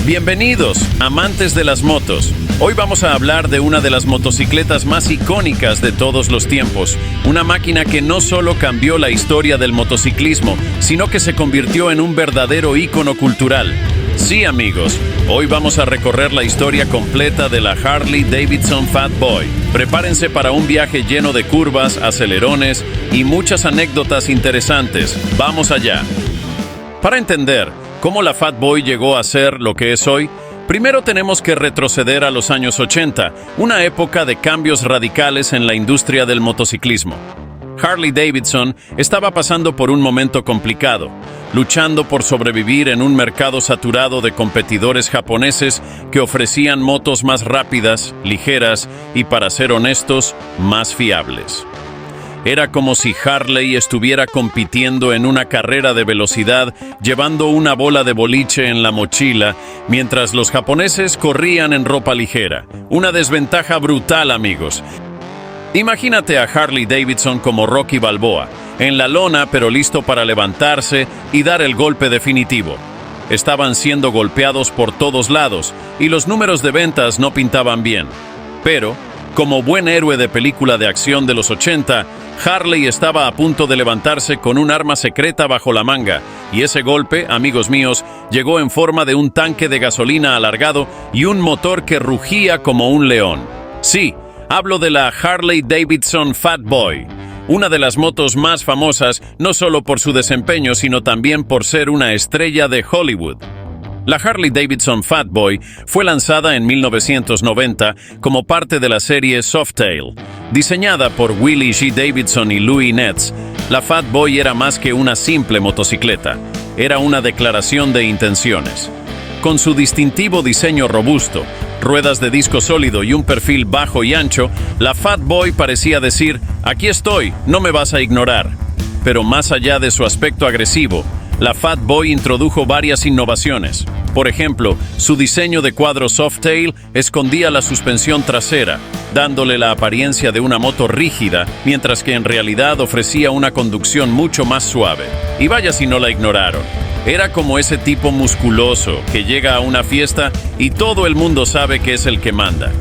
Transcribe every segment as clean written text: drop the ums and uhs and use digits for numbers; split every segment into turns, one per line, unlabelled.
Bienvenidos, amantes de las motos. Hoy vamos a hablar de una de las motocicletas más icónicas de todos los tiempos. Una máquina que no solo cambió la historia del motociclismo, sino que se convirtió en un verdadero ícono cultural. Sí, amigos, hoy vamos a recorrer la historia completa de la Harley Davidson Fat Boy. Prepárense para un viaje lleno de curvas, acelerones y muchas anécdotas interesantes. ¡Vamos allá! Para entender cómo la Fat Boy llegó a ser lo que es hoy, primero tenemos que retroceder a los años 80, una época de cambios radicales en la industria del motociclismo. Harley Davidson estaba pasando por un momento complicado, luchando por sobrevivir en un mercado saturado de competidores japoneses que ofrecían motos más rápidas, ligeras y, para ser honestos, más fiables. Era como si Harley estuviera compitiendo en una carrera de velocidad, llevando una bola de boliche en la mochila, mientras los japoneses corrían en ropa ligera. Una desventaja brutal, amigos. Imagínate a Harley Davidson como Rocky Balboa, en la lona pero listo para levantarse y dar el golpe definitivo. Estaban siendo golpeados por todos lados y los números de ventas no pintaban bien. Pero, como buen héroe de película de acción de los 80, Harley estaba a punto de levantarse con un arma secreta bajo la manga, y ese golpe, amigos míos, llegó en forma de un tanque de gasolina alargado y un motor que rugía como un león. Sí, hablo de la Harley Davidson Fat Boy, una de las motos más famosas no solo por su desempeño, sino también por ser una estrella de Hollywood. La Harley Davidson Fat Boy fue lanzada en 1990 como parte de la serie Softail. Diseñada por Willie G. Davidson y Louis Netz, la Fat Boy era más que una simple motocicleta. Era una declaración de intenciones. Con su distintivo diseño robusto, ruedas de disco sólido y un perfil bajo y ancho, la Fat Boy parecía decir: «Aquí estoy, no me vas a ignorar». Pero más allá de su aspecto agresivo, la Fat Boy introdujo varias innovaciones. Por ejemplo, su diseño de cuadro Softail escondía la suspensión trasera, dándole la apariencia de una moto rígida, mientras que en realidad ofrecía una conducción mucho más suave. Y vaya si no la ignoraron. Era como ese tipo musculoso que llega a una fiesta y todo el mundo sabe que es el que manda.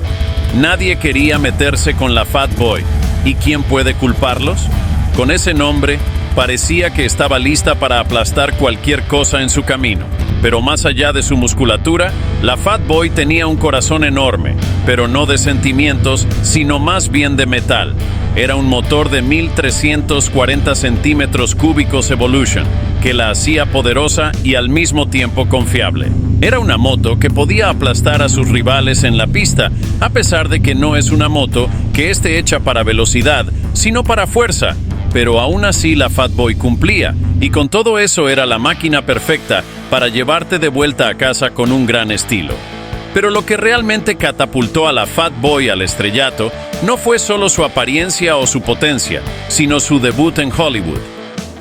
Nadie quería meterse con la Fat Boy. ¿Y quién puede culparlos? Con ese nombre, parecía que estaba lista para aplastar cualquier cosa en su camino. Pero más allá de su musculatura, la Fat Boy tenía un corazón enorme, pero no de sentimientos, sino más bien de metal. Era un motor de 1,340 centímetros cúbicos Evolution, que la hacía poderosa y al mismo tiempo confiable. Era una moto que podía aplastar a sus rivales en la pista, a pesar de que no es una moto que esté hecha para velocidad, sino para fuerza. Pero aún así la Fat Boy cumplía, y con todo eso era la máquina perfecta para llevarte de vuelta a casa con un gran estilo. Pero lo que realmente catapultó a la Fat Boy al estrellato no fue solo su apariencia o su potencia, sino su debut en Hollywood.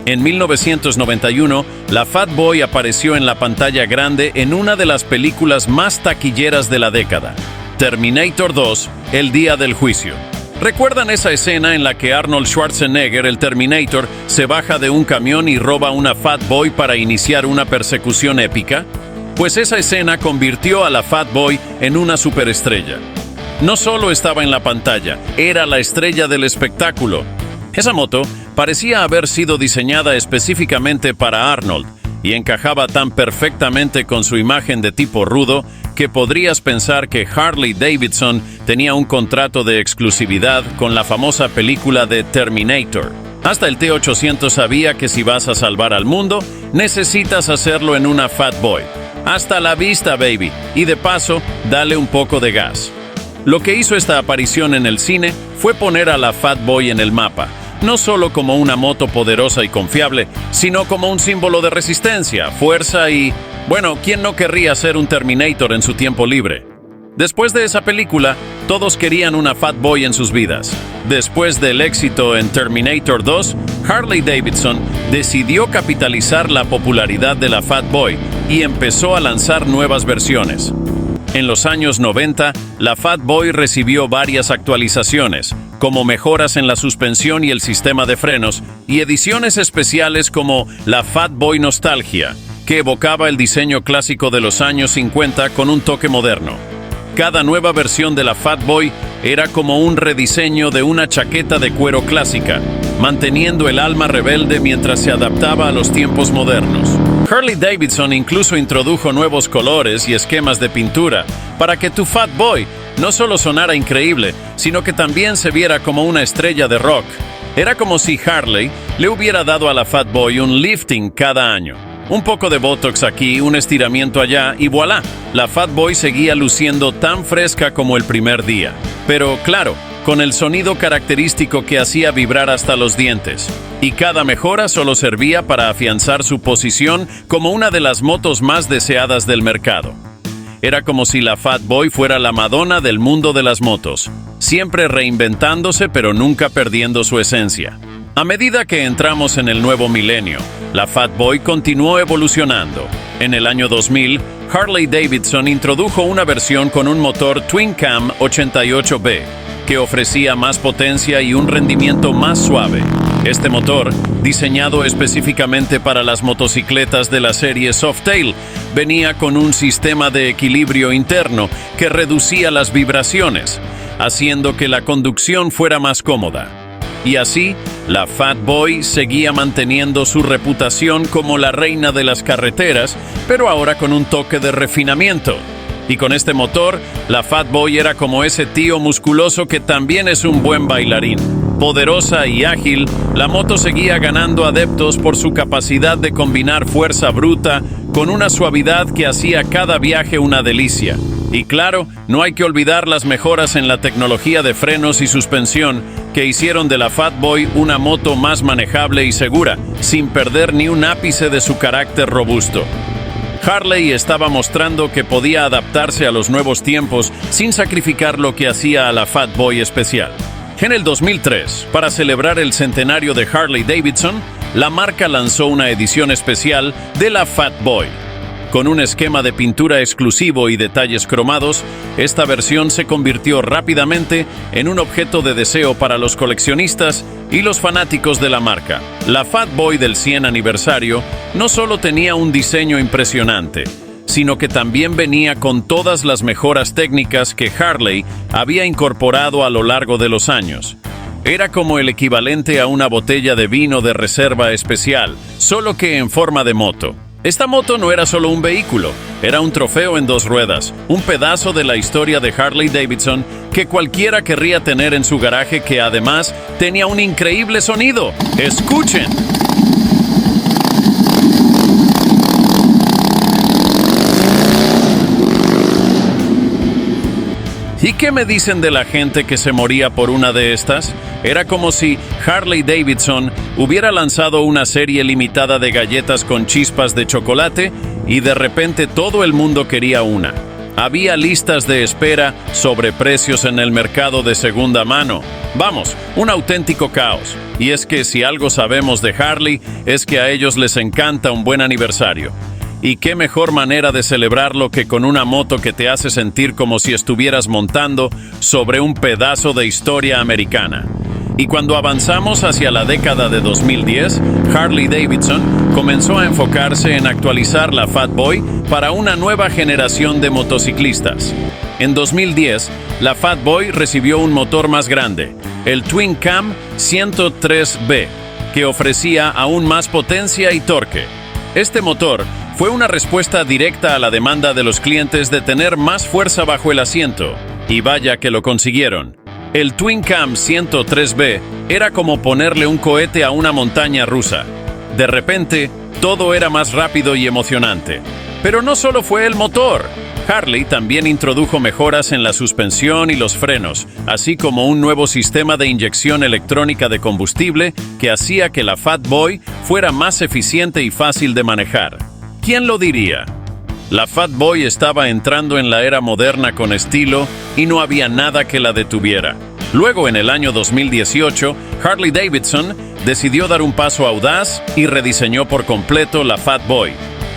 En 1991, la Fat Boy apareció en la pantalla grande en una de las películas más taquilleras de la década, Terminator 2, El Día del Juicio. ¿Recuerdan esa escena en la que Arnold Schwarzenegger, el Terminator, se baja de un camión y roba una Fat Boy para iniciar una persecución épica? Pues esa escena convirtió a la Fat Boy en una superestrella. No solo estaba en la pantalla, era la estrella del espectáculo. Esa moto parecía haber sido diseñada específicamente para Arnold y encajaba tan perfectamente con su imagen de tipo rudo que podrías pensar que Harley Davidson tenía un contrato de exclusividad con la famosa película de Terminator. Hasta el T-800 sabía que si vas a salvar al mundo, necesitas hacerlo en una Fat Boy. Hasta la vista, baby. Y de paso, dale un poco de gas. Lo que hizo esta aparición en el cine fue poner a la Fat Boy en el mapa, no solo como una moto poderosa y confiable, sino como un símbolo de resistencia, fuerza y... bueno, ¿quién no querría ser un Terminator en su tiempo libre? Después de esa película, todos querían una Fat Boy en sus vidas. Después del éxito en Terminator 2, Harley Davidson decidió capitalizar la popularidad de la Fat Boy y empezó a lanzar nuevas versiones. En los años 90, la Fat Boy recibió varias actualizaciones, como mejoras en la suspensión y el sistema de frenos, y ediciones especiales como la Fat Boy Nostalgia, que evocaba el diseño clásico de los años 50 con un toque moderno. Cada nueva versión de la Fat Boy era como un rediseño de una chaqueta de cuero clásica, manteniendo el alma rebelde mientras se adaptaba a los tiempos modernos. Harley-Davidson incluso introdujo nuevos colores y esquemas de pintura para que tu Fat Boy no solo sonara increíble, sino que también se viera como una estrella de rock. Era como si Harley le hubiera dado a la Fat Boy un lifting cada año. Un poco de Botox aquí, un estiramiento allá y voilà, la Fat Boy seguía luciendo tan fresca como el primer día. Pero claro, con el sonido característico que hacía vibrar hasta los dientes. Y cada mejora solo servía para afianzar su posición como una de las motos más deseadas del mercado. Era como si la Fat Boy fuera la Madonna del mundo de las motos, siempre reinventándose pero nunca perdiendo su esencia. A medida que entramos en el nuevo milenio, la Fat Boy continuó evolucionando. En el año 2000, Harley-Davidson introdujo una versión con un motor Twin Cam 88B, que ofrecía más potencia y un rendimiento más suave. Este motor, diseñado específicamente para las motocicletas de la serie Softail, venía con un sistema de equilibrio interno que reducía las vibraciones, haciendo que la conducción fuera más cómoda. Y así, la Fat Boy seguía manteniendo su reputación como la reina de las carreteras, pero ahora con un toque de refinamiento. Y con este motor, la Fat Boy era como ese tío musculoso que también es un buen bailarín. Poderosa y ágil, la moto seguía ganando adeptos por su capacidad de combinar fuerza bruta con una suavidad que hacía cada viaje una delicia. Y claro, no hay que olvidar las mejoras en la tecnología de frenos y suspensión que hicieron de la Fat Boy una moto más manejable y segura, sin perder ni un ápice de su carácter robusto. Harley estaba mostrando que podía adaptarse a los nuevos tiempos sin sacrificar lo que hacía a la Fat Boy especial. En el 2003, para celebrar el centenario de Harley-Davidson, la marca lanzó una edición especial de la Fat Boy. Con un esquema de pintura exclusivo y detalles cromados, esta versión se convirtió rápidamente en un objeto de deseo para los coleccionistas y los fanáticos de la marca. La Fat Boy del 100 aniversario no solo tenía un diseño impresionante, sino que también venía con todas las mejoras técnicas que Harley había incorporado a lo largo de los años. Era como el equivalente a una botella de vino de reserva especial, solo que en forma de moto. Esta moto no era solo un vehículo, era un trofeo en 2 ruedas, un pedazo de la historia de Harley-Davidson que cualquiera querría tener en su garaje, que además tenía un increíble sonido. ¡Escuchen! ¿Y qué me dicen de la gente que se moría por una de estas? Era como si Harley-Davidson hubiera lanzado una serie limitada de galletas con chispas de chocolate y de repente todo el mundo quería una. Había listas de espera, sobreprecios en el mercado de segunda mano. Vamos, un auténtico caos. Y es que si algo sabemos de Harley, es que a ellos les encanta un buen aniversario. Y qué mejor manera de celebrarlo que con una moto que te hace sentir como si estuvieras montando sobre un pedazo de historia americana. Y cuando avanzamos hacia la década de 2010, Harley-Davidson comenzó a enfocarse en actualizar la Fat Boy para una nueva generación de motociclistas. En 2010, la Fat Boy recibió un motor más grande, el Twin Cam 103B, que ofrecía aún más potencia y torque. Este motor fue una respuesta directa a la demanda de los clientes de tener más fuerza bajo el asiento, y vaya que lo consiguieron. El Twin Cam 103B era como ponerle un cohete a una montaña rusa. De repente, todo era más rápido y emocionante. Pero no solo fue el motor. Harley también introdujo mejoras en la suspensión y los frenos, así como un nuevo sistema de inyección electrónica de combustible que hacía que la Fat Boy fuera más eficiente y fácil de manejar. ¿Quién lo diría? La Fat Boy estaba entrando en la era moderna con estilo y no había nada que la detuviera. Luego, en el año 2018, Harley-Davidson decidió dar un paso audaz y rediseñó por completo la Fat Boy.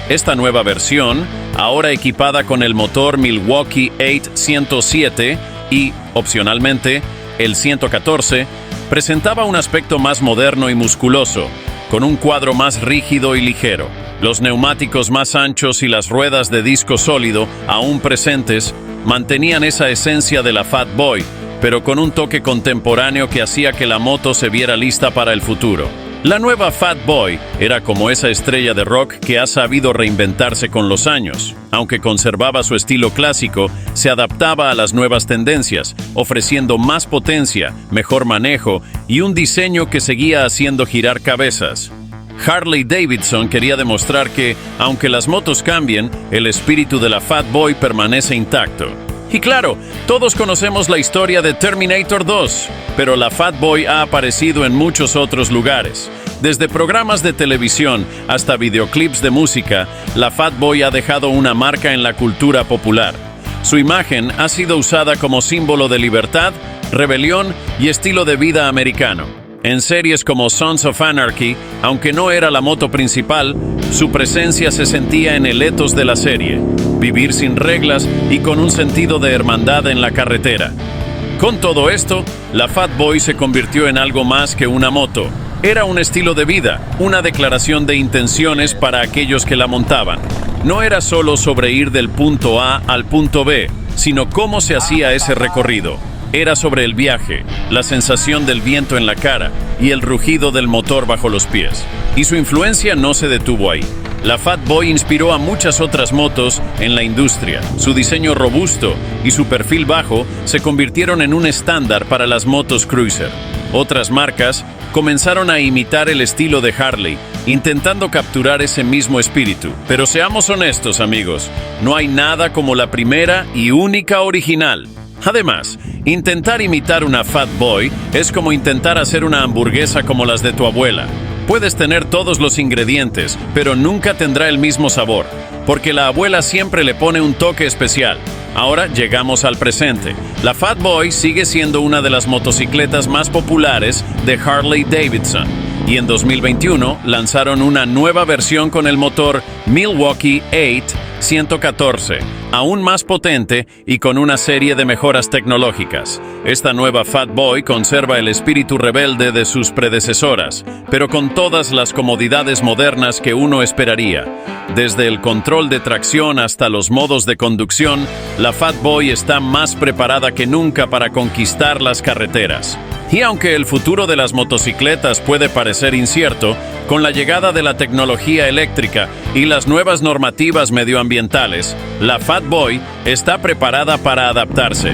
Esta nueva versión, ahora equipada con el motor Milwaukee 8-107 y, opcionalmente, el 114, presentaba un aspecto más moderno y musculoso, con un cuadro más rígido y ligero. Los neumáticos más anchos y las ruedas de disco sólido, aún presentes, mantenían esa esencia de la Fat Boy, pero con un toque contemporáneo que hacía que la moto se viera lista para el futuro. La nueva Fat Boy era como esa estrella de rock que ha sabido reinventarse con los años. Aunque conservaba su estilo clásico, se adaptaba a las nuevas tendencias, ofreciendo más potencia, mejor manejo y un diseño que seguía haciendo girar cabezas. Harley Davidson quería demostrar que, aunque las motos cambien, el espíritu de la Fat Boy permanece intacto. Y claro, todos conocemos la historia de Terminator 2, pero la Fat Boy ha aparecido en muchos otros lugares. Desde programas de televisión hasta videoclips de música, la Fat Boy ha dejado una marca en la cultura popular. Su imagen ha sido usada como símbolo de libertad, rebelión y estilo de vida americano. En series como Sons of Anarchy, aunque no era la moto principal, su presencia se sentía en el ethos de la serie, vivir sin reglas y con un sentido de hermandad en la carretera. Con todo esto, la Fat Boy se convirtió en algo más que una moto. Era un estilo de vida, una declaración de intenciones para aquellos que la montaban. No era solo sobre ir del punto A al punto B, sino cómo se hacía ese recorrido. Era sobre el viaje, la sensación del viento en la cara y el rugido del motor bajo los pies. Y su influencia no se detuvo ahí. La Fat Boy inspiró a muchas otras motos en la industria. Su diseño robusto y su perfil bajo se convirtieron en un estándar para las motos cruiser. Otras marcas comenzaron a imitar el estilo de Harley, intentando capturar ese mismo espíritu. Pero seamos honestos, amigos, no hay nada como la primera y única original. Además, intentar imitar una Fat Boy es como intentar hacer una hamburguesa como las de tu abuela. Puedes tener todos los ingredientes, pero nunca tendrá el mismo sabor, porque la abuela siempre le pone un toque especial. Ahora llegamos al presente. La Fat Boy sigue siendo una de las motocicletas más populares de Harley Davidson, y en 2021 lanzaron una nueva versión con el motor Milwaukee 8-114, aún más potente y con una serie de mejoras tecnológicas. Esta nueva Fat Boy conserva el espíritu rebelde de sus predecesoras, pero con todas las comodidades modernas que uno esperaría. Desde el control de tracción hasta los modos de conducción, la Fat Boy está más preparada que nunca para conquistar las carreteras. Y aunque el futuro de las motocicletas puede parecer incierto, con la llegada de la tecnología eléctrica y las nuevas normativas medioambientales, la Fat Boy está preparada para adaptarse.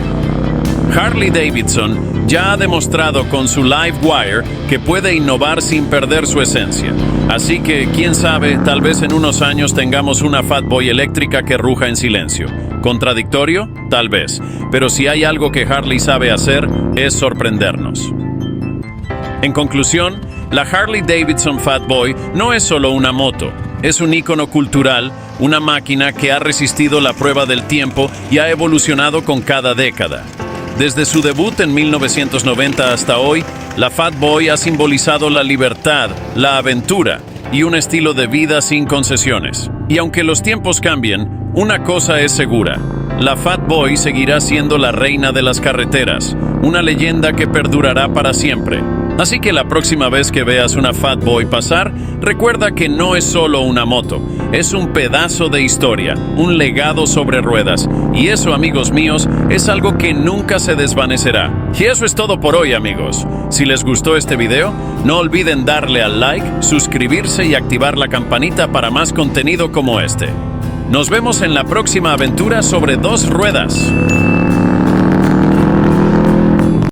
Harley Davidson ya ha demostrado con su Livewire que puede innovar sin perder su esencia. Así que, quién sabe, tal vez en unos años tengamos una Fat Boy eléctrica que ruja en silencio. ¿Contradictorio? Tal vez. Pero si hay algo que Harley sabe hacer, es sorprendernos. En conclusión, la Harley Davidson Fat Boy no es solo una moto. Es un ícono cultural, una máquina que ha resistido la prueba del tiempo y ha evolucionado con cada década. Desde su debut en 1990 hasta hoy, la Fat Boy ha simbolizado la libertad, la aventura y un estilo de vida sin concesiones. Y aunque los tiempos cambien, una cosa es segura: la Fat Boy seguirá siendo la reina de las carreteras, una leyenda que perdurará para siempre. Así que la próxima vez que veas una Fat Boy pasar, recuerda que no es solo una moto, es un pedazo de historia, un legado sobre ruedas. Y eso, amigos míos, es algo que nunca se desvanecerá. Y eso es todo por hoy, amigos. Si les gustó este video, no olviden darle al like, suscribirse y activar la campanita para más contenido como este. Nos vemos en la próxima aventura sobre dos ruedas.